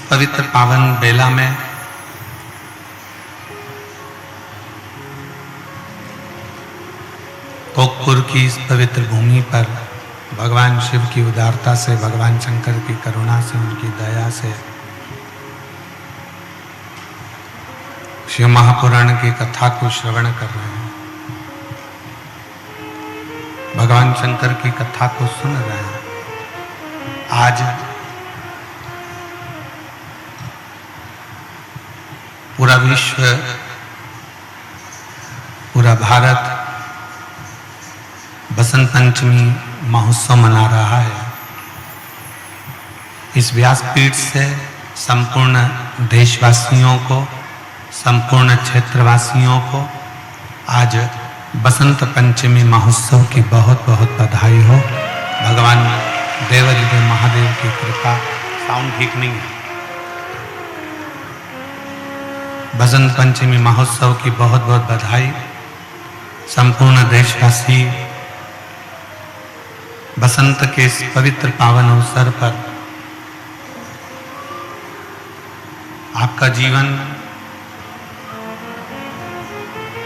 पवित्र पावन बेला में भोगपुर की इस पवित्र भूमि पर भगवान शिव की उदारता से, भगवान शंकर की करुणा से, उनकी दया से शिव महापुराण की कथा को श्रवण कर रहे हैं, भगवान शंकर की कथा को सुन रहे हैं। आज पूरा विश्व, पूरा भारत बसंत पंचमी महोत्सव मना रहा है। इस व्यासपीठ से संपूर्ण देशवासियों को, संपूर्ण क्षेत्रवासियों को आज बसंत पंचमी महोत्सव की बहुत बहुत बधाई हो। भगवान देवाधिदेव महादेव की कृपा। साउंड ठीक नहीं है। बसंत पंचमी महोत्सव की बहुत बहुत बधाई। संपूर्ण देशवासी बसंत के इस पवित्र पावन अवसर पर आपका जीवन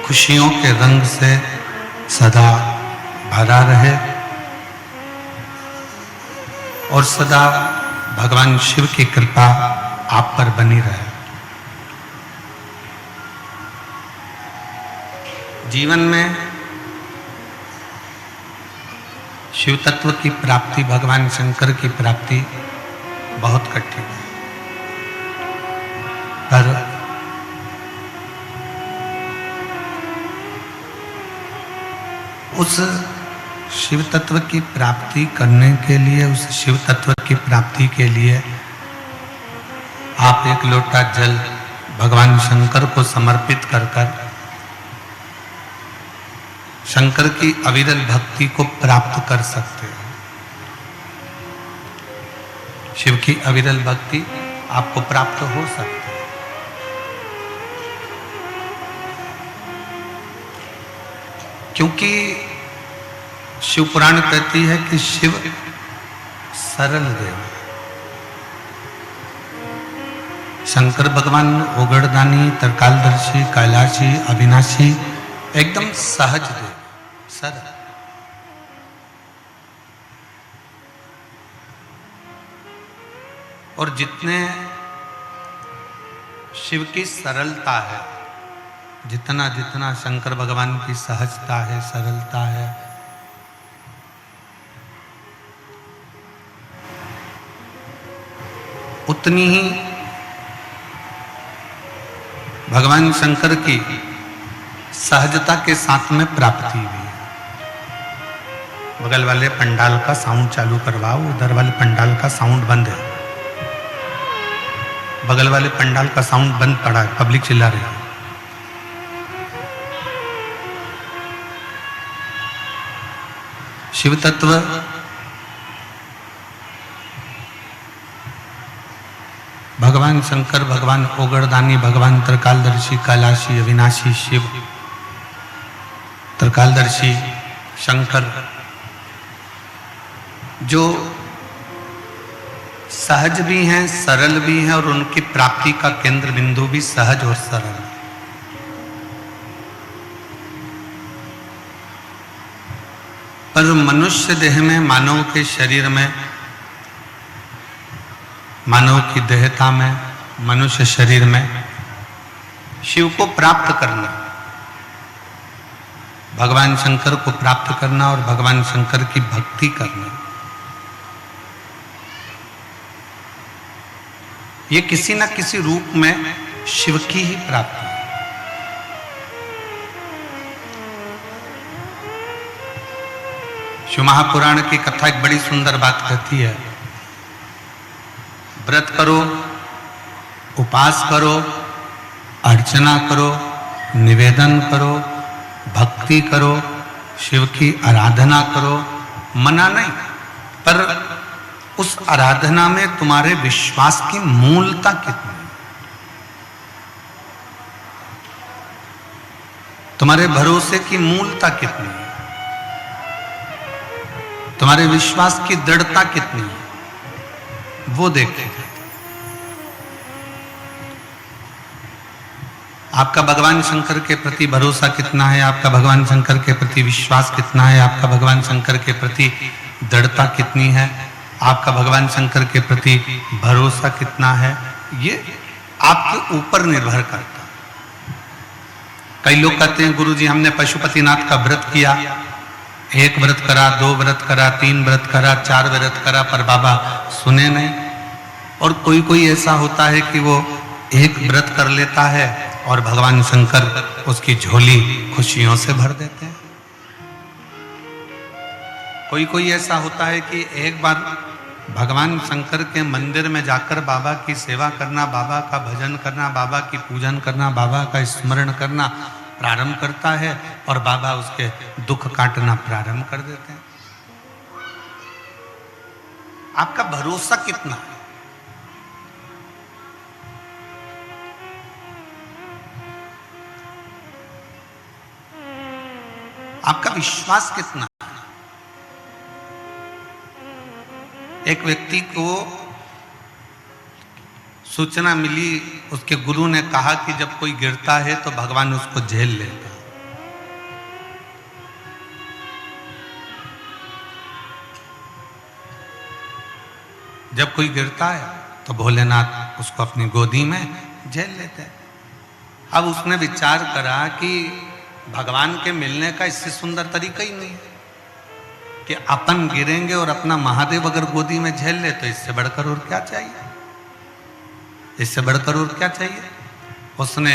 खुशियों के रंग से सदा भरा रहे और सदा भगवान शिव की कृपा आप पर बनी रहे। जीवन में शिव तत्व की प्राप्ति, भगवान शंकर की प्राप्ति बहुत कठिन है, पर उस शिव तत्व की प्राप्ति करने के लिए, उस शिव तत्व की प्राप्ति के लिए आप एक लोटा जल भगवान शंकर को समर्पित कर कर शंकर की अविरल भक्ति को प्राप्त कर सकते हो। शिव की अविरल भक्ति आपको प्राप्त हो सकती है। क्योंकि शिव पुराण कहती है कि शिव सरल देव है। शंकर भगवान ओगड़दानी, तरकालदर्शी, कैलाशी, अविनाशी, एकदम सहज देव, सरल। और जितने शिव की सरलता है, जितना जितना शंकर भगवान की सहजता है, सरलता है, उतनी ही भगवान शंकर की सहजता के साथ में प्राप्ति भी है। बगल वाले पंडाल का साउंड चालू करवाओ, उधर वाले पंडाल का साउंड बंद है। बगल वाले पंडाल का साउंड बंद पड़ा है, पब्लिक चिल्ला रही है। शिव तत्व भगवान शंकर, भगवान ओगड़दानी, भगवान तरकालदर्शी, कैलाशी, अविनाशी शिव, तरकालदर्शी शंकर, जो सहज भी हैं, सरल भी हैं और उनकी प्राप्ति का केंद्र बिंदु भी सहज और सरल है। पर मनुष्य देह में, मानव के शरीर में, मानव की देहता में, मनुष्य शरीर में शिव को प्राप्त करना, भगवान शंकर को प्राप्त करना और भगवान शंकर की भक्ति करना, ये किसी न किसी रूप में शिव की ही प्राप्ति है। शिव महापुराण की कथा एक बड़ी सुंदर बात कहती है, व्रत करो, उपास करो, अर्चना करो, निवेदन करो, भक्ति करो, शिव की आराधना करो, मना नहीं, पर उस आराधना में तुम्हारे विश्वास की मूलता कितनी है, तुम्हारे भरोसे की मूलता कितनी है, तुम्हारे विश्वास की दृढ़ता कितनी है, वो देखें। आपका भगवान शंकर के प्रति भरोसा कितना है, आपका भगवान शंकर के प्रति विश्वास कितना है, आपका भगवान शंकर के प्रति दृढ़ता कितनी है, आपका भगवान शंकर के प्रति भरोसा कितना है, ये आपके ऊपर निर्भर करता है। कई लोग कहते हैं गुरुजी हमने पशुपतिनाथ का व्रत किया, एक व्रत करा, 2 व्रत करा, 3 व्रत करा, 4 व्रत करा, पर बाबा सुने नहीं। और कोई कोई ऐसा होता है कि वो एक व्रत कर लेता है और भगवान शंकर उसकी झोली खुशियों से भर देते हैं। कोई कोई ऐसा होता है कि एक बार भगवान शंकर के मंदिर में जाकर बाबा की सेवा करना, बाबा का भजन करना, बाबा की पूजन करना, बाबा का स्मरण करना प्रारंभ करता है और बाबा उसके दुख काटना प्रारंभ कर देते हैं। आपका भरोसा कितना है? आपका विश्वास कितना है? एक व्यक्ति को सूचना मिली, उसके गुरु ने कहा कि जब कोई गिरता है तो भगवान उसको झेल लेता है। जब कोई गिरता है तो भोलेनाथ उसको अपनी गोदी में झेल लेते हैं। अब उसने विचार करा कि भगवान के मिलने का इससे सुंदर तरीका ही नहीं है कि अपन गिरेंगे और अपना महादेव अगर गोदी में झेल ले तो इससे बढ़कर और क्या चाहिए, इससे बढ़कर और क्या चाहिए। उसने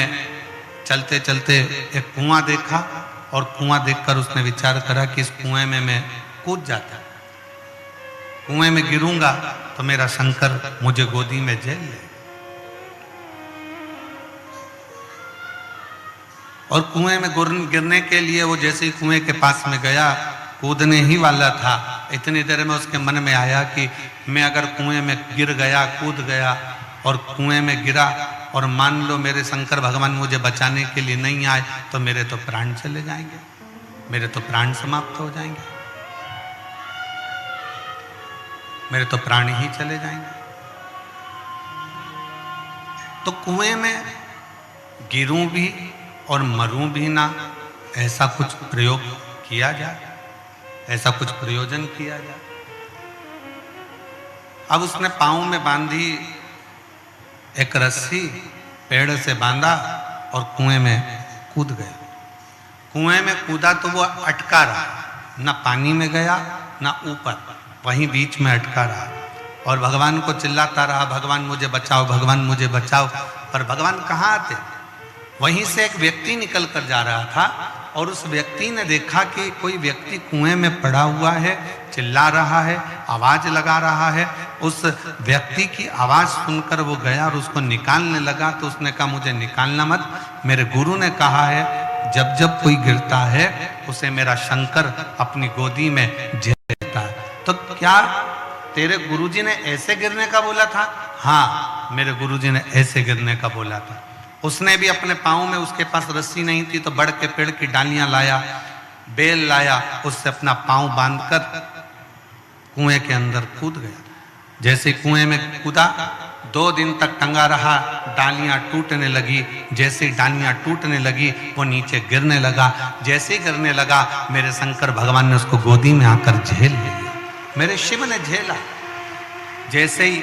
चलते चलते एक कुआं देखा और कुआं देखकर उसने विचार करा कि इस कुएं में मैं कूद जाता, कुएं में गिरूंगा तो मेरा शंकर मुझे गोदी में झेल ले। और कुएं में गिरने के लिए वो जैसे ही कुएं के पास में गया, कूदने ही वाला था, इतनी देर में उसके मन में आया कि मैं अगर कुएं में गिर गया, कूद गया और कुएं में गिरा और मान लो मेरे शंकर भगवान मुझे बचाने के लिए नहीं आए तो मेरे तो प्राण चले जाएंगे, मेरे तो प्राण समाप्त हो जाएंगे, मेरे तो प्राण ही चले जाएंगे। तो कुएं में गिरूं भी और मरूं भी ना, ऐसा कुछ प्रयोग किया जाए, ऐसा कुछ प्रयोजन किया जाए। अब उसने पांव में बांधी एक रस्सी, पेड़ से बांधा और कुएं में कूद गया। कुएं में कूदा तो वो अटका रहा, ना पानी में गया ना ऊपर, वहीं बीच में अटका रहा और भगवान को चिल्लाता रहा, भगवान मुझे बचाओ, भगवान मुझे बचाओ। पर भगवान कहाँ आते? वहीं से एक व्यक्ति निकल कर जा रहा था और उस व्यक्ति ने देखा कि कोई व्यक्ति कुएं में पड़ा हुआ है, चिल्ला रहा है, आवाज लगा रहा है। उस व्यक्ति की आवाज सुनकर वो गया और उसको निकालने लगा। तो उसने कहा मुझे निकालना मत, मेरे गुरु ने कहा है जब जब कोई गिरता है उसे मेरा शंकर अपनी गोदी में झेल लेता है। तो क्या तेरे गुरुजी ने ऐसे गिरने का बोला था? हाँ, मेरे गुरुजी ने ऐसे गिरने का बोला था। उसने भी अपने पाँव में, उसके पास रस्सी नहीं थी तो बड़ के पेड़ की डालियां लाया, बेल लाया, उससे अपना पाँव बांधकर कुएं के अंदर कूद गया। जैसे कुएं में कूदा 2 दिन तक टंगा रहा, डालियां टूटने लगी। जैसे डालियां टूटने लगी वो नीचे गिरने लगा। जैसे ही गिरने लगा मेरे शंकर भगवान ने उसको गोदी में आकर झेल लिया, मेरे शिव ने झेला। जैसे ही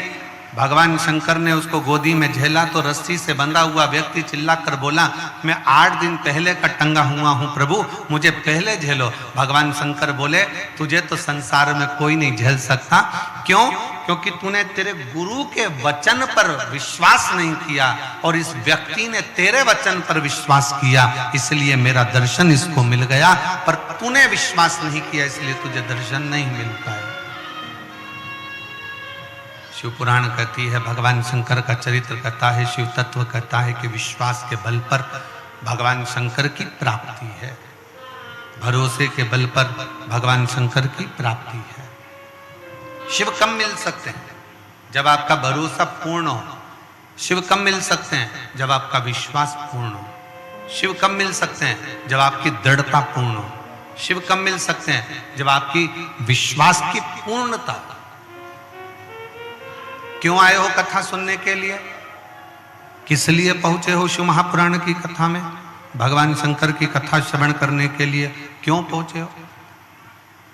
भगवान शंकर ने उसको गोदी में झेला तो रस्सी से बंधा हुआ व्यक्ति चिल्लाकर बोला, मैं 8 दिन पहले का टंगा हुआ हूं प्रभु, मुझे पहले झेलो। भगवान शंकर बोले, तुझे तो संसार में कोई नहीं झेल सकता। क्यों? क्योंकि तूने तेरे गुरु के वचन पर विश्वास नहीं किया और इस व्यक्ति ने तेरे वचन पर विश्वास किया, इसलिए मेरा दर्शन इसको मिल गया। पर तूने विश्वास नहीं किया इसलिए तुझे दर्शन नहीं मिल पाया। शिव पुराण कहती है, भगवान शंकर का चरित्र कहता है, शिव तत्व कहता है कि विश्वास के बल पर भगवान शंकर की प्राप्ति है, भरोसे के बल पर भगवान शंकर की प्राप्ति है। शिव कब मिल सकते हैं? जब आपका भरोसा पूर्ण हो। शिव कब मिल सकते हैं? जब आपका विश्वास पूर्ण हो। शिव कब मिल सकते हैं? जब आपकी दृढ़ता पूर्ण हो। शिव कब मिल सकते हैं? जब आपकी विश्वास की पूर्णता। क्यों आए हो कथा सुनने के लिए? किस लिए पहुंचे हो शिव महापुराण की कथा में? भगवान शंकर की कथा श्रवण करने के लिए क्यों पहुंचे हो?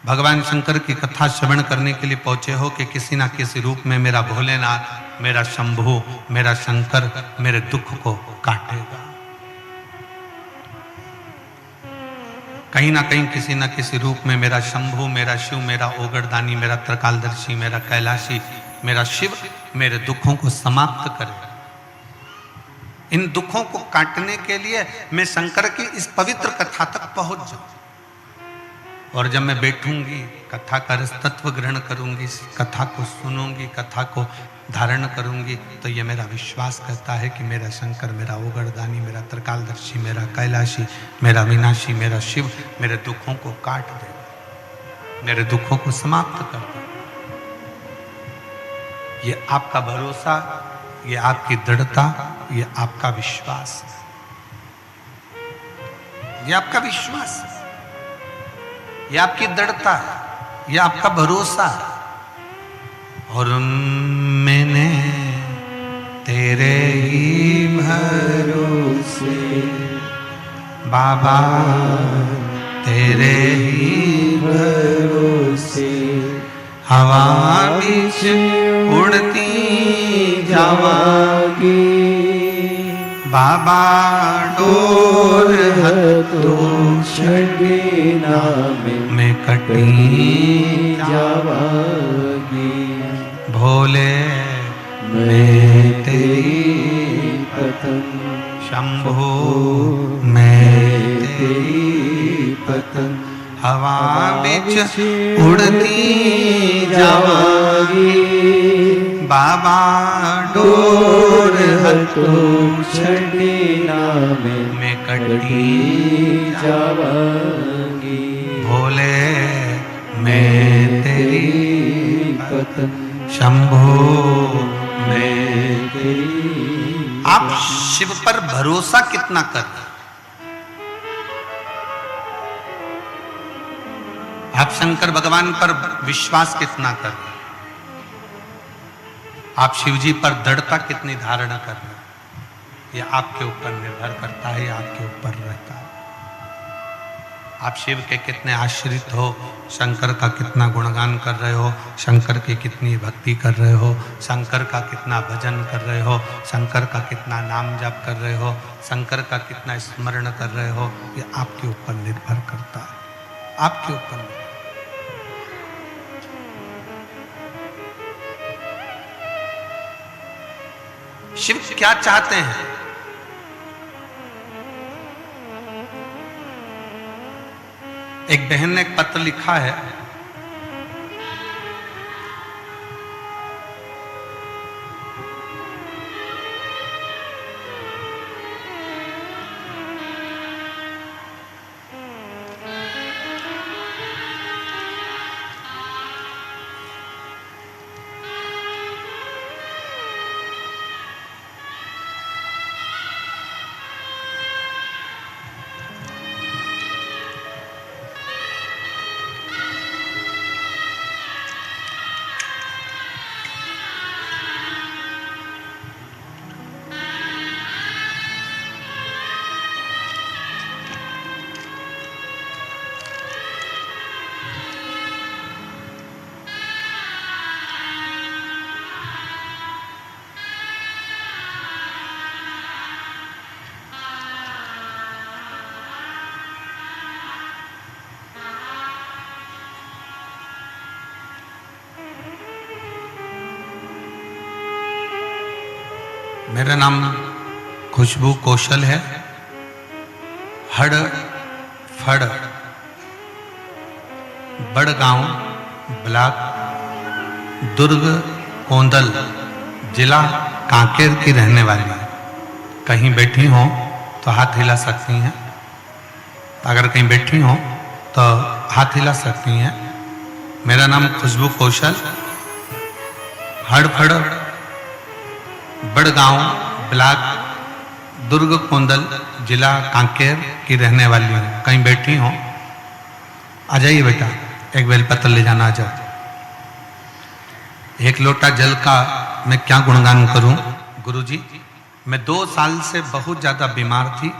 भगवान शंकर की कथा श्रवण करने के लिए पहुंचे हो कि किसी ना किसी रूप में मेरा भोलेनाथ, मेरा शंभु, मेरा शंकर मेरे दुख को काटेगा। कहीं ना कहीं किसी ना किसी रूप में मेरा शंभु, मेरा शिव, मेरा ओगरदानी, मेरा त्रिकालदर्शी, मेरा कैलाशी, मेरा शिव मेरे दुखों को समाप्त करे। इन दुखों को काटने के लिए मैं शंकर की इस पवित्र कथा तक पहुंच जाऊं। और जब मैं बैठूंगी, कथा का रस तत्व ग्रहण करूंगी, कथा को सुनूंगी, कथा को धारण करूंगी, तो ये मेरा विश्वास करता है कि मेरा शंकर, मेरा ओगरदानी, मेरा त्रिकालदर्शी, मेरा कैलाशी, मेरा विनाशी, मेरा शिव मेरे दुखों को काट देगा, मेरे दुखों को समाप्त कर देगा। ये आपका भरोसा, ये आपकी दृढ़ता, ये आपका विश्वास, ये आपका विश्वास, ये आपकी दृढ़ता, ये आपका भरोसा। और मैंने तेरे ही भरोसे बाबा, तेरे ही भरोसे हवा बीच उड़ती जावागी बाबा, डोर हतो छड़ना में कटी जावागी। भोले मैं तेरी पतंग, शंभो मैं तेरी पतंग, हवा बिच उड़ती जावागी बाबा, डोर हतो छड़ना में कटी जावागी। भोले मैं तेरी पतंग, शंभो मैं तेरी। आप शिव पर भरोसा कितना करते? आप शंकर भगवान पर विश्वास कितना करते? आप शिवजी पर दृढ़ता कितनी धारणा कर रहे हैं? यह आपके ऊपर निर्भर करता है, आपके ऊपर रहता है। आप शिव के कितने आश्रित हो, शंकर का कितना गुणगान कर रहे हो, शंकर की कितनी भक्ति कर रहे हो, शंकर का कितना भजन कर रहे हो, शंकर का कितना नाम जाप कर रहे हो, शंकर का कितना स्मरण कर रहे हो, यह आपके ऊपर निर्भर करता है, आपके ऊपर। शिव क्या चाहते हैं? एक बहन ने एक पत्र लिखा है, मेरा नाम खुशबू कौशल है। हड़ फड़ बड़गांव ब्लॉक दुर्ग कोंदल जिला कांकेर की रहने वाली है। कहीं बैठी हो तो हाथ हिला सकती हैं, अगर कहीं बैठी हो तो हाथ हिला सकती हैं। मेरा नाम खुशबू कौशल, हड़फड़ बड़गांव ब्लॉक दुर्ग कोंदल जिला कांकेर की रहने वाली हूँ। कहीं बैठी हो आ जाइए बेटा, एक बेलपत्र ले जाना, आ जाओ। एक लोटा जल का मैं क्या गुणगान करूं गुरुजी, मैं 2 साल से बहुत ज़्यादा बीमार थी।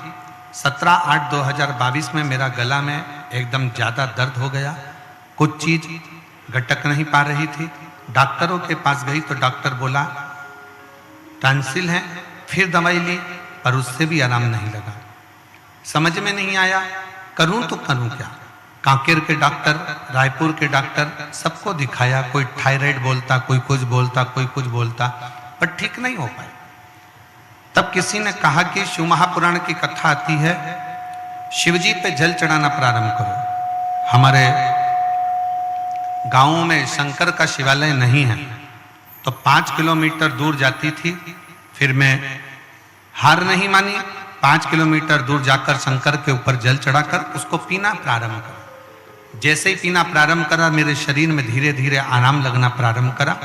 17/8/2022 में मेरा गला में एकदम ज़्यादा दर्द हो गया, कुछ चीज़ गटक नहीं पा रही थी। डॉक्टरों के पास गई तो डॉक्टर बोला टॉन्सिल है, फिर दवाई ली पर उससे भी आराम नहीं लगा। समझ में नहीं आया करूं तो करूं क्या। कांकेर के डॉक्टर, रायपुर के डॉक्टर, सबको दिखाया, कोई थायराइड बोलता, कोई कुछ बोलता, कोई कुछ बोलता, पर ठीक नहीं हो पाए। तब किसी ने कहा कि शिव महापुराण की कथा आती है, शिवजी पे जल चढ़ाना प्रारंभ करो। हमारे गांवों में शंकर का शिवालय नहीं है, तो 5 किलोमीटर दूर जाती थी। फिर मैं हार नहीं मानी, 5 किलोमीटर दूर जाकर शंकर के ऊपर जल चढ़ाकर उसको पीना प्रारंभ करा। जैसे ही पीना प्रारंभ करा, मेरे शरीर में धीरे धीरे आराम लगना प्रारंभ करा।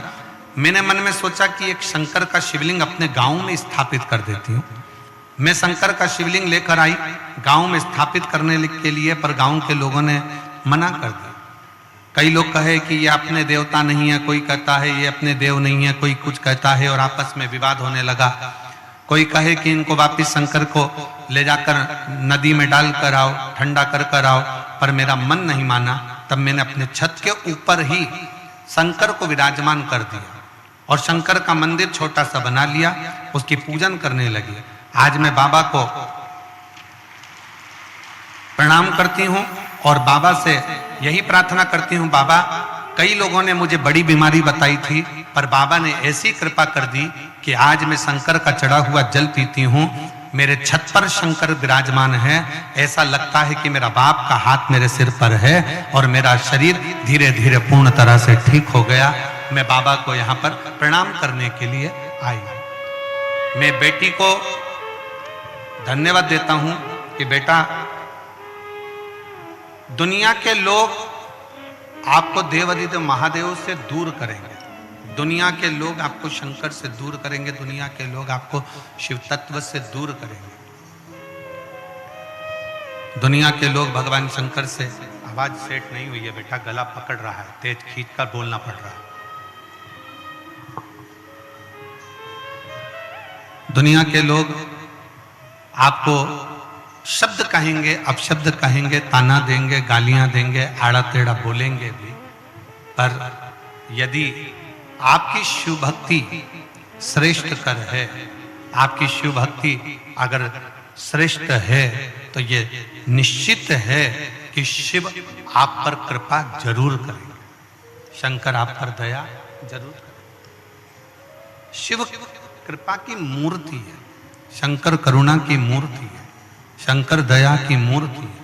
मैंने मन में सोचा कि एक शंकर का शिवलिंग अपने गांव में स्थापित कर देती हूँ। मैं शंकर का शिवलिंग लेकर आई गांव में स्थापित करने के लिए, पर गांव के लोगों ने मना कर दिया। कई लोग कहे कि ये अपने देवता नहीं है, कोई कहता है ये अपने देव नहीं है, कोई कुछ कहता है, और आपस में विवाद होने लगा। कोई कहे कि इनको वापिस शंकर को ले जाकर नदी में डाल कर आओ, ठंडा कर आओ, पर मेरा मन नहीं माना। तब मैंने अपने छत के ऊपर ही शंकर को विराजमान कर दिया और शंकर का मंदिर छोटा सा बना लिया, उसकी पूजन करने लगी। आज मैं बाबा को प्रणाम करती हूँ और बाबा से यही प्रार्थना करती हूँ, बाबा कई लोगों ने मुझे बड़ी बीमारी बताई थी, पर बाबा ने ऐसी कृपा कर दी कि आज मैं शंकर का चढ़ा हुआ जल पीती हूँ। मेरे छत पर शंकर विराजमान है, ऐसा लगता है कि मेरा बाप का हाथ मेरे सिर पर है और मेरा शरीर धीरे धीरे पूर्ण तरह से ठीक हो गया। मैं बाबा को यहाँ पर प्रणाम करने के लिए आई। मैं बेटी को धन्यवाद देता हूँ कि बेटा, दुनिया के लोग आपको देवादिदेव महादेव से दूर करेंगे, दुनिया के लोग आपको शंकर से दूर करेंगे, दुनिया के लोग आपको शिव तत्व से दूर करेंगे। दुनिया के लोग भगवान शंकर से, आवाज सेट नहीं हुई है बेटा, गला पकड़ रहा है, तेज खींचकर बोलना पड़ रहा है। दुनिया के लोग आपको शब्द कहेंगे, अपशब्द कहेंगे, ताना देंगे, गालियां देंगे, आड़ा टेढ़ा बोलेंगे भी, पर यदि आपकी शिव भक्ति श्रेष्ठ कर है, आपकी शिव भक्ति अगर श्रेष्ठ है, तो ये निश्चित है कि शिव आप पर कृपा जरूर करेंगे, शंकर आप पर दया जरूर करेंगे। शिव कृपा की मूर्ति है, शंकर करुणा की मूर्ति है, शंकर दया की मूर्ति है।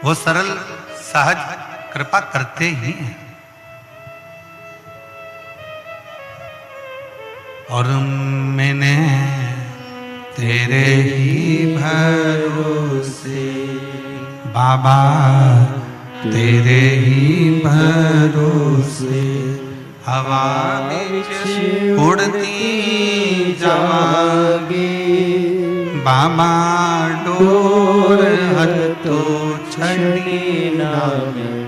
वो सरल सहज कृपा करते ही हैं। और मैंने तेरे ही भरोसे बाबा, तेरे ही भरोसे हवा में उड़ती जागे, बाबा डोर हतो छड़ी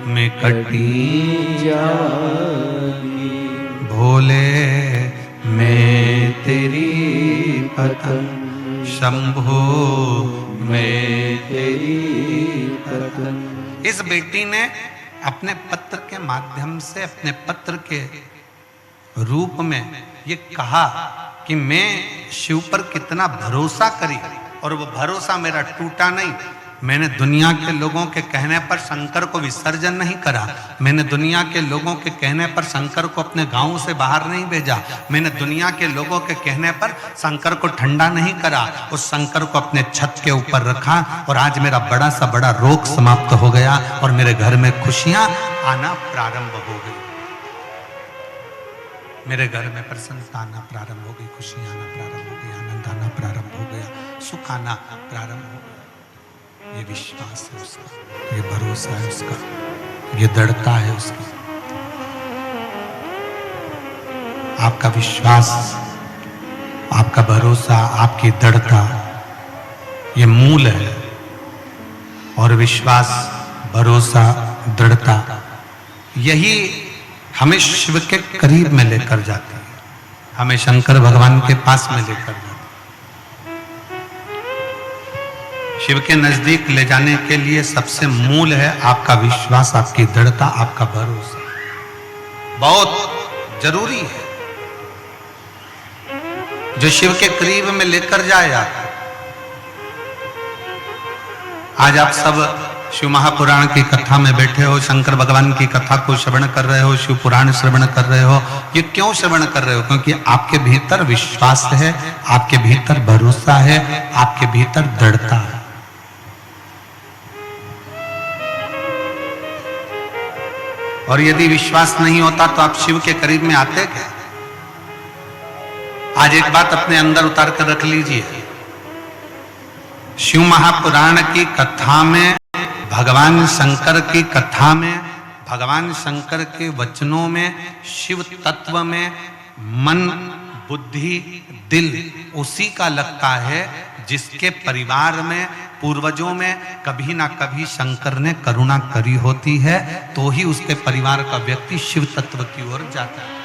में कटी जागी, भोले मैं तेरी पतंग, शंभो मैं तेरी पतंग। इस बेटी ने अपने पत्र के माध्यम से, अपने पत्र के रूप में ये कहा कि मैं शिव पर कितना भरोसा करी और वो भरोसा मेरा टूटा नहीं। मैंने दुनिया के लोगों के कहने पर शंकर को विसर्जन नहीं करा, मैंने दुनिया के लोगों के कहने पर शंकर को अपने गांव से बाहर नहीं भेजा, मैंने दुनिया के लोगों के कहने पर शंकर को ठंडा नहीं करा, उस शंकर को अपने छत के ऊपर रखा और आज मेरा बड़ा सा बड़ा रोग समाप्त हो गया और मेरे घर में खुशियां आना प्रारंभ हो गई। मेरे घर में प्रसन्नता आना प्रारंभ हो गई, खुशियां आना प्रारंभ हो गई, आनंद आना प्रारंभ हो गया, सुख आना प्रारंभ हो गया। ये विश्वास है उसका, ये भरोसा है उसका, ये दृढ़ता है उसकी। आपका विश्वास, आपका भरोसा, आपकी दृढ़ता ये मूल है। और विश्वास, भरोसा, दृढ़ता यही हमें शिव के करीब में लेकर जाती है, हमें शंकर भगवान के पास में लेकर जाते। शिव के नजदीक ले जाने के लिए सबसे मूल है आपका विश्वास, आपकी दृढ़ता, आपका भरोसा, बहुत जरूरी है। जो शिव के करीब में लेकर जाए आपको। आज आप सब शिव महापुराण की कथा में बैठे हो, शंकर भगवान की कथा को श्रवण कर रहे हो, शिव पुराण श्रवण कर रहे हो। ये क्यों श्रवण कर रहे हो? क्योंकि आपके भीतर विश्वास है, आपके भीतर भरोसा है, आपके भीतर दृढ़ता है। और यदि विश्वास नहीं होता तो आप शिव के करीब में आते क्या? आज एक बात अपने अंदर उतार कर रख लीजिए। शिव महापुराण की कथा में, भगवान शंकर की कथा में, भगवान शंकर के वचनों में, शिव तत्व में मन, बुद्धि, दिल उसी का लगता है जिसके परिवार में, पूर्वजों में कभी ना कभी शंकर ने करुणा करी होती है, तो ही उसके परिवार का व्यक्ति शिव तत्व की ओर जाता है।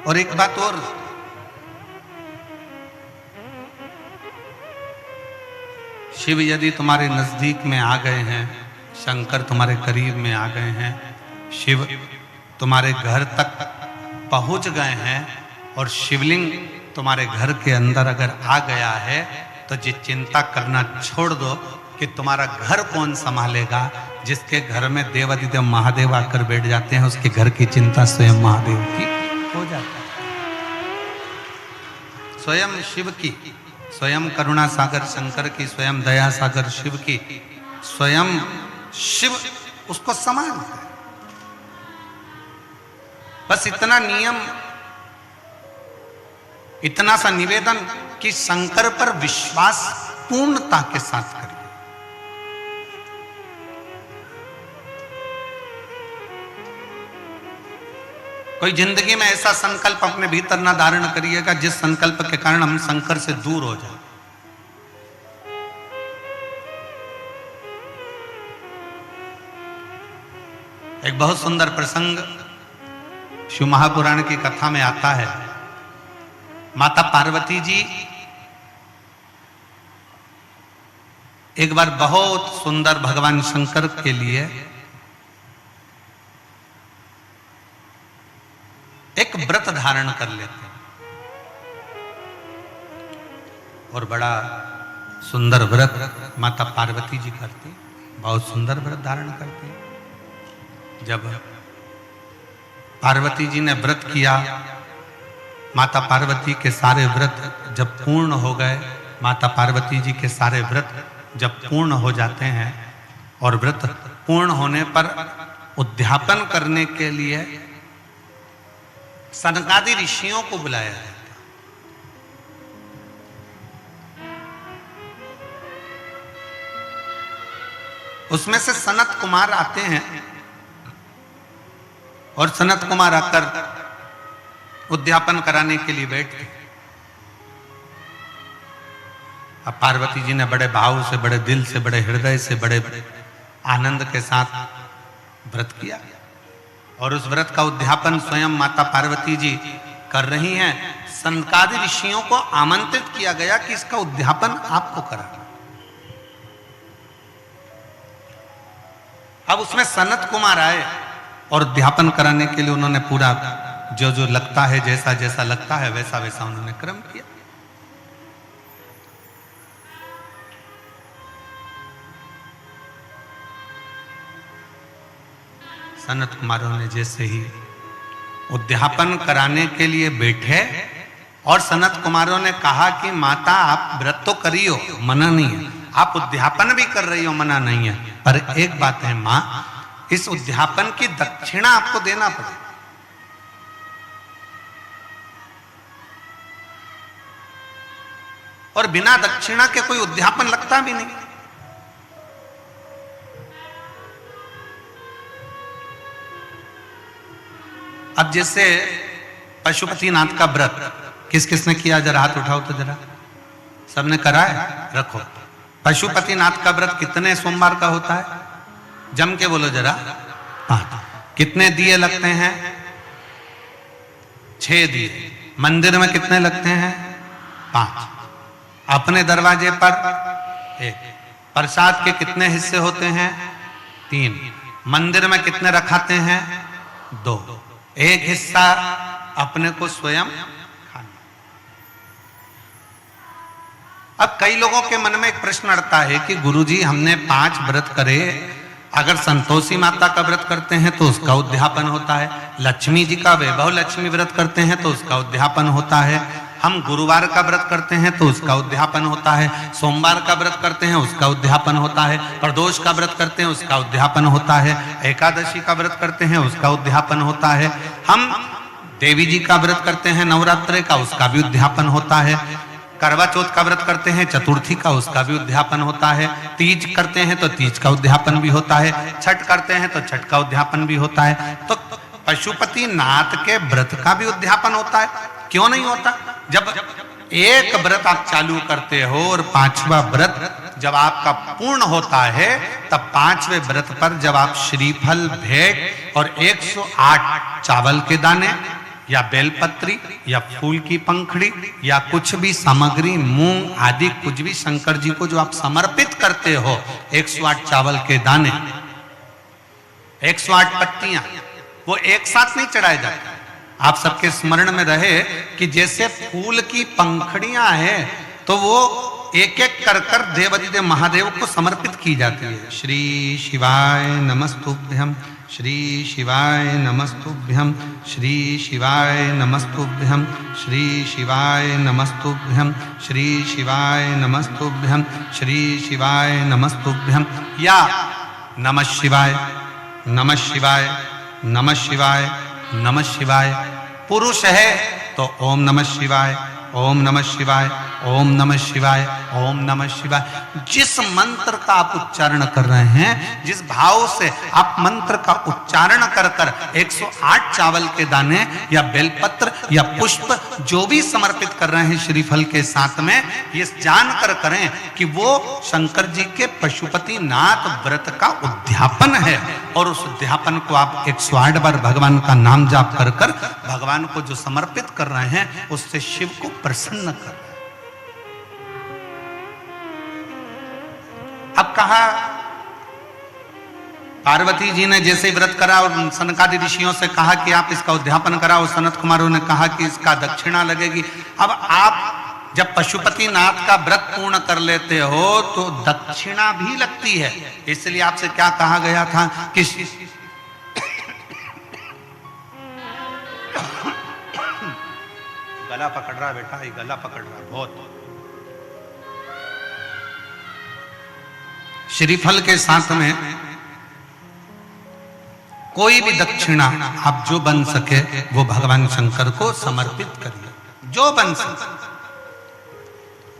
और एक बात और, शिव यदि तुम्हारे नजदीक में आ गए हैं, शंकर तुम्हारे करीब में आ गए हैं, शिव तुम्हारे घर तक पहुंच गए हैं और शिवलिंग तुम्हारे घर के अंदर अगर आ गया है, तो ये चिंता करना छोड़ दो कि तुम्हारा घर कौन संभालेगा। जिसके घर में देवाधिदेव महादेव आकर बैठ जाते हैं, उसके घर की चिंता स्वयं महादेव की हो जाता है, स्वयं शिव की, स्वयं करुणा सागर शंकर की, स्वयं दया सागर शिव की, स्वयं शिव उसको संभालते हैं। बस इतना नियम, इतना सा निवेदन कि शंकर पर विश्वास पूर्णता के साथ करिए। कोई जिंदगी में ऐसा संकल्प अपने भीतर ना धारण करिएगा जिस संकल्प के कारण हम शंकर से दूर हो जाए। एक बहुत सुंदर प्रसंग शिव महापुराण की कथा में आता है। माता पार्वती जी एक बार बहुत सुंदर भगवान शंकर के लिए एक व्रत धारण कर लेते हैं, और बड़ा सुंदर व्रत माता पार्वती जी करती, बहुत सुंदर व्रत धारण करती है। जब पार्वती जी ने व्रत किया, माता पार्वती के सारे व्रत जब पूर्ण हो गए, माता पार्वती जी के सारे व्रत जब पूर्ण हो जाते हैं और व्रत पूर्ण होने पर उद्यापन करने के लिए सनकादि ऋषियों को बुलाया जाता। उसमें से सनत कुमार आते हैं और सनत कुमार आकर उद्यापन कराने के लिए बैठे। अब पार्वती जी ने बड़े भाव से, बड़े दिल से, बड़े हृदय से, बड़े आनंद के साथ व्रत किया, और उस व्रत का उद्यापन स्वयं माता पार्वती जी कर रही हैं। सनकादि ऋषियों को आमंत्रित किया गया कि इसका उद्यापन आपको करना। अब उसमें सनत कुमार आए और उद्यापन कराने के लिए उन्होंने पूरा जो जो लगता है, जैसा जैसा लगता है वैसा वैसा उन्होंने क्रम किया। सनत कुमारों ने जैसे ही उद्यापन कराने के लिए बैठे और सनत कुमारों ने कहा कि माता आप व्रत तो करियो, मना नहीं है, आप उद्यापन भी कर रही हो, मना नहीं है, पर एक बात है मां, इस उद्यापन की दक्षिणा आपको देना पड़ेगा। और बिना दक्षिणा के कोई उद्यापन लगता भी नहीं। अब जैसे पशुपतिनाथ का व्रत किस किसने किया, जरा हाथ उठाओ तो जरा, सबने करा है, रखो। पशुपतिनाथ का व्रत कितने सोमवार का होता है, जम के बोलो जरा। 5। कितने दिए लगते हैं, 6 दिए। मंदिर में कितने लगते हैं, 5। अपने दरवाजे पर 1। प्रसाद के कितने हिस्से होते हैं, 3। मंदिर में कितने रखाते हैं, 2। 1 हिस्सा अपने को स्वयं खाना। अब कई लोगों के मन में एक प्रश्न अड़ता है कि गुरुजी हमने 5 व्रत करे, अगर संतोषी माता का व्रत करते हैं तो उसका उद्यापन होता है, लक्ष्मी जी का वैभव लक्ष्मी व्रत करते हैं तो उसका उद्यापन होता है, हम गुरुवार का व्रत करते हैं तो उसका उद्यापन होता है, सोमवार का व्रत करते हैं उसका उद्यापन होता है, प्रदोष का व्रत करते हैं उसका उद्यापन होता है, एकादशी का व्रत करते हैं उसका उद्यापन होता है, हम देवी जी का व्रत करते हैं नवरात्रि का, उसका भी उद्यापन होता है, करवा चौथ का व्रत करते हैं चतुर्थी का, उसका भी उद्यापन होता है, तीज करते हैं तो तीज का उद्यापन भी होता है, छठ करते हैं तो छठ का उद्यापन भी होता है। तो पशुपतिनाथ के व्रत का भी उद्यापन होता है, क्यों नहीं होता? जब एक व्रत आप चालू करते हो और 5वां व्रत जब आपका पूर्ण होता है, तब 5वें व्रत पर जब आप श्रीफल, भेंट और 108 चावल के दाने या बेलपत्री या फूल की पंखड़ी या कुछ भी सामग्री, मूंग आदि कुछ भी शंकर जी को जो आप समर्पित करते हो, 108 चावल के दाने, 108 पत्तियां, वो एक साथ नहीं चढ़ाए जाते। आप सबके स्मरण में रहे कि जैसे फूल की पंखड़ियां हैं तो वो एक एक कर कर देवाधिदेव महादेव को समर्पित की जाती है। श्री शिवाय नमस्तुभ्यम, श्री शिवाय नमस्तुभ्यम, श्री शिवाय नमस्तुभ्यम, श्री शिवाय नमस्तुभ्यम, श्री शिवाय नमस्तुभ्यम, श्री शिवाय नमस्तुभ्यम, या नमः शिवाय, नमः शिवाय, नमः शिवाय, नमः शिवाय। पुरुष है तो ओम नमः शिवाय, ओम नमः शिवाय, ओम नमः शिवाय, ओम नमः शिवाय। जिस मंत्र का आप उच्चारण कर रहे हैं, जिस भाव से आप मंत्र का उच्चारण कर कर 108 चावल के दाने या बेलपत्र या पुष्प जो भी समर्पित कर रहे हैं श्रीफल के साथ में, ये जानकर करें कि वो शंकर जी के पशुपतिनाथ व्रत का उद्यापन है। और उस उद्यापन को आप 108 बार भगवान का नाम जाप कर कर भगवान को जो समर्पित कर रहे हैं, उससे शिव को प्रसन्न कर। अब कहा पार्वती जी ने जैसे व्रत करा और सनकादि ऋषियों से कहा कि आप इसका उद्यापन कराओ, सनत कुमारों ने कहा कि इसका दक्षिणा लगेगी। अब आप जब पशुपतिनाथ का व्रत पूर्ण कर लेते हो तो दक्षिणा भी लगती है। इसलिए आपसे क्या कहा गया था कि गला पकड़ रहा बेटा, ये गला पकड़ रहा बहुत। श्रीफल के साथ में कोई भी दक्षिणा आप जो बन सके वो भगवान शंकर को समर्पित करिए, जो बन सके,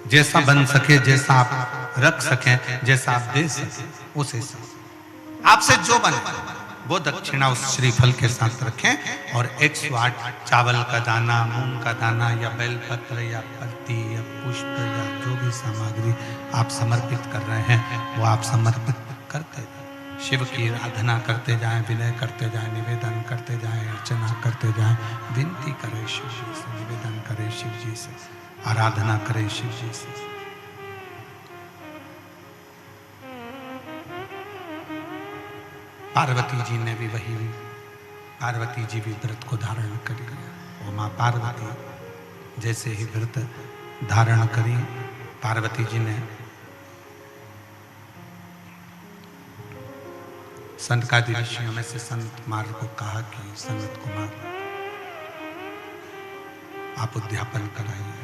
जैसा बन सके, जैसा आप रख सके, जैसा आप दे सके, उस हिसाब आपसे जो बने वो दक्षिणा उस श्रीफल के साथ रखें। और 108 चावल का दाना, मूंग का दाना या बेलपत्र या पत्ती या पुष्प या जो भी सामग्री आप समर्पित कर रहे हैं वो आप समर्पित करते जाएं, शिव की आराधना करते जाएं, विनय करते जाएं, निवेदन करते जाएं, अर्चना करते जाएं, विनती करें शिव जी से, निवेदन करें शिव जी से, आराधना करें शिव जी से। पार्वती जी ने भी वही, पार्वती जी भी व्रत को धारण कर लिया। वो माँ पार्वती जैसे ही व्रत धारण करी, पार्वती जी ने संतकादि ऋषियों में से संत कुमार को कहा कि संत कुमार आप उद्यापन कराइए,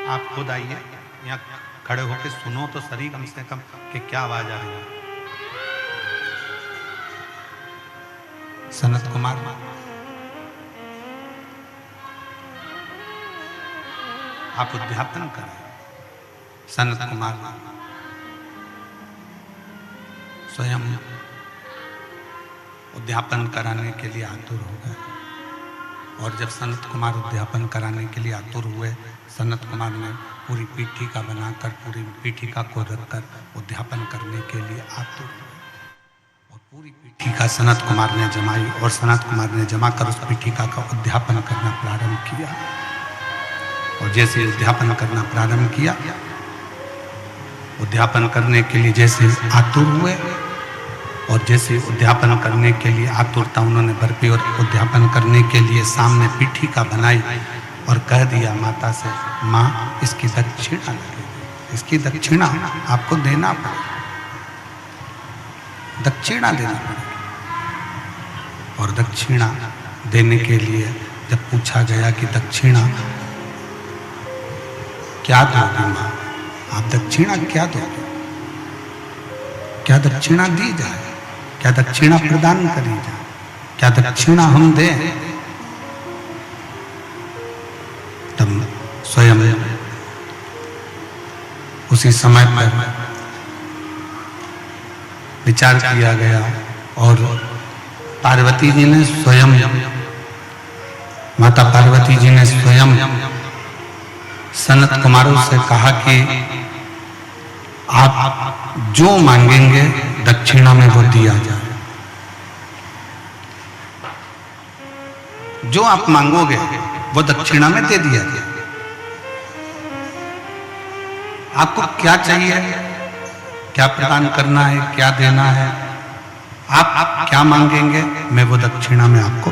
आप खुद आइए यहाँ खड़े होकर सुनो तो सही कम से कम कि क्या आवाज आ रही है। सनत कुमार आप उद्यापन करें। सनत कुमार स्वयं उद्यापन कराने के लिए आतुर हो गए और जब सनत कुमार उद्यापन कराने के लिए आतुर हुए, सनत कुमार ने पूरी पीठिका बनाकर पूरी पीठिका को रखकर उद्यापन करने के लिए आतुर हुए और पूरी पीठिका सनत कुमार ने जमाई और सनत कुमार ने जमाकर उस पीठिका का उद्यापन करना प्रारंभ किया। और जैसे उद्यापन करना प्रारंभ किया, उद्यापन करने के लिए जैसे आतुर हुए और जैसे उद्यापन करने के लिए आतुरता उन्होंने बरपी और उद्यापन करने के लिए सामने पीठिका बनाई और कह दिया माता से, माँ इसकी दक्षिणा लगेगी, इसकी दक्षिणा आपको देना पड़ेगा, दक्षिणा देना पड़ेगी। और दक्षिणा देने के लिए जब पूछा गया कि दक्षिणा क्या दोगे माँ, आप दक्षिणा क्या दोगे, क्या दक्षिणा दी जाए, क्या दक्षिणा प्रदान करी जाए, क्या दक्षिणा हम दें। तब स्वयं उसी समय पर विचार किया गया और पार्वती जी ने स्वयं, माता पार्वती जी ने स्वयं सनत कुमारों से कहा कि आप जो मांगेंगे दक्षिणा में वो दिया जाए, जो आप मांगोगे वो दक्षिणा में दे दिया जाए। आपको क्या चाहिए, क्या प्रदान करना है, क्या देना है, आप क्या मांगेंगे मैं वो दक्षिणा में आपको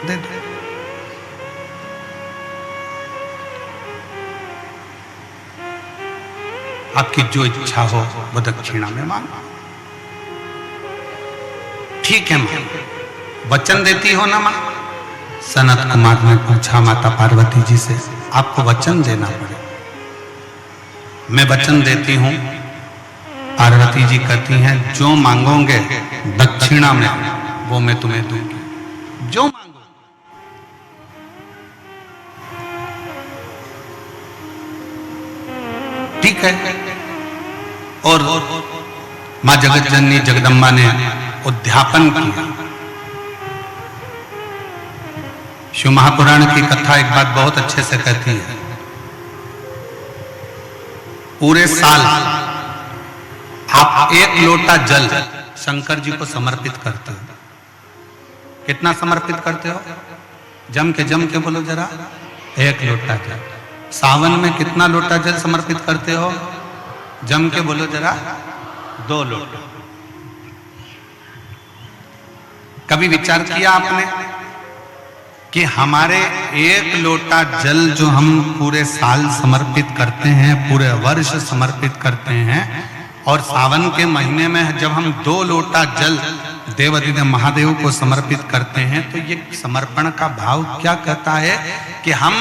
दे दूं। आपकी जो इच्छा हो वो दक्षिणा में मांगो। ठीक है मां, वचन देती हो ना मां? सनत कुमार ने पूछा माता पार्वती जी से, आपको वचन देना पड़े। मैं वचन देती हूं। पार्वती जी कहती हैं, जो मांगोगे दक्षिणा में वो मैं तुम्हें दूंगी, जो मांगो। ठीक है। और मां जगत जननी जगदम्बा ने उद्यापन किया। शिव महापुराण की कथा एक बात बहुत अच्छे से कहती है, पूरे साल आप एक लोटा जल शंकर जी को समर्पित करते हो। कितना समर्पित करते हो? जम के बोलो जरा। एक लोटा जल। सावन में कितना लोटा जल समर्पित करते हो? जम के बोलो जरा। 2 लोटा। कभी विचार किया आपने कि हमारे एक लोटा जल जो हम पूरे साल समर्पित करते हैं, पूरे वर्ष समर्पित करते हैं, और सावन के महीने में जब हम 2 लोटा जल देवाधिदेव महादेव को समर्पित करते हैं, तो ये समर्पण का भाव क्या कहता है कि हम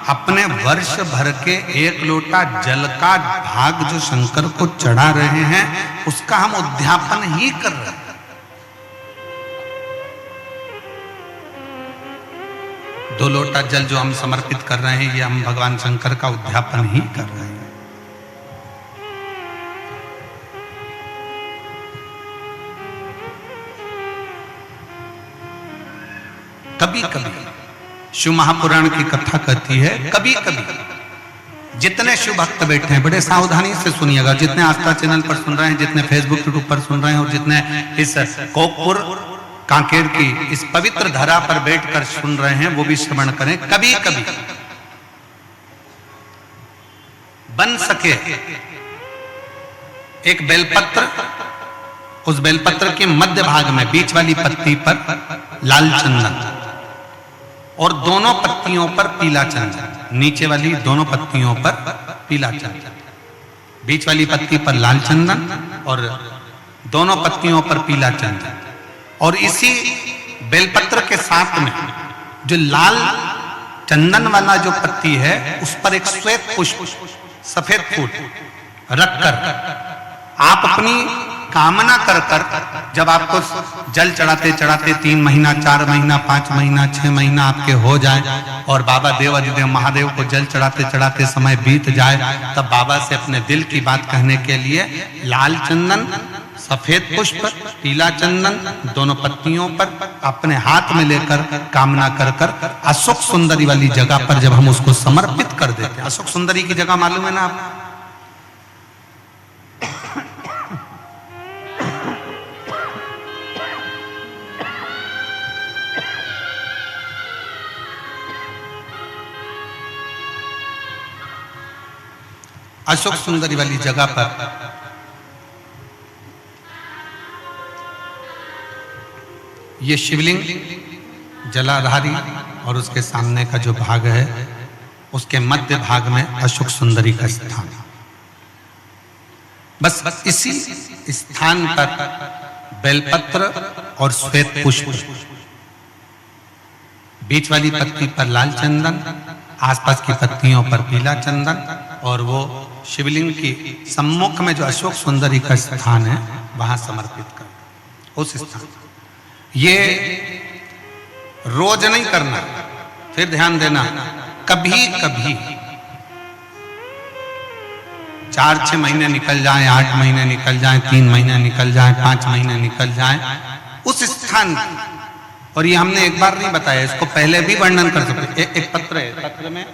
अपने वर्ष भर के 1 लोटा जल का भाग जो शंकर को चढ़ा रहे हैं, उसका हम उद्यापन ही कर रहे हैं। 2 लोटा जल जो हम समर्पित कर रहे हैं, ये हम भगवान शंकर का उद्यापन ही कर रहे हैं। कभी कभी शिव महापुराण की कथा कहती है, कभी कभी जितने शिव भक्त बैठे हैं, बड़े सावधानी से सुनिएगा, जितने आस्था चैनल पर सुन रहे हैं, जितने फेसबुक यूट्यूब पर सुन रहे हैं, और जितने इस कोकपुर कांकेर की इस पवित्र धरा पर बैठकर सुन रहे हैं, वो भी श्रवण करें। कभी कभी बन सके एक बेलपत्र, उस बेलपत्र के मध्य भाग में बीच वाली पत्ती पर लाल चंदन और दोनों पत्तियों पर पीला चंदन, नीचे वाली दोनों पत्तियों पर पीला चंदन, बीच वाली पत्ती पर लाल चंदन और दोनों पत्तियों पर पीला चंदन, और इसी बेलपत्र के साथ में जो लाल चंदन वाला जो पत्ती है उस पर एक श्वेत पुष्प, सफेद फूल रखकर आप अपनी कामना कर कर, जब आपको जल चढ़ाते चढ़ाते 3 महीना, 4 महीना, 5 महीना, 6 महीना आपके हो जाए और बाबा देवाधिदेव महादेव को जल चढ़ाते चढ़ाते समय बीत जाए, तब बाबा से अपने दिल की बात कहने के लिए लाल चंदन, सफेद पुष्प, पीला चंदन दोनों पत्तियों पर अपने हाथ में लेकर कामना कर कर अशोक सुंदरी वाली जगह पर जब हम उसको समर्पित कर देते हैं। अशोक सुंदरी की जगह मालूम है ना आप? अशोक सुंदरी वाली जगह पर ये शिवलिंग जलाधारी और उसके सामने का जो भाग है उसके मध्य भाग में अशोक सुंदरी का स्थान है। बस इसी स्थान पर बेलपत्र और श्वेत पुष्प, बीच वाली पत्ती पर लाल चंदन, आसपास की पत्तियों पर पीला चंदन, और वो शिवलिंग की सम्मुख में जो अशोक सुंदरी का स्थान है वहां समर्पित कर, उस स्थान। ये रोज नहीं करना, फिर ध्यान देना, कभी कभी 4-6 महीने निकल जाए, 8 महीने निकल जाए, 3 महीने निकल जाए, 5 महीने निकल जाए, उस स्थान, और ये हमने एक बार नहीं बताया, इसको पहले भी वर्णन कर सकते। एक पत्र है, पत्र में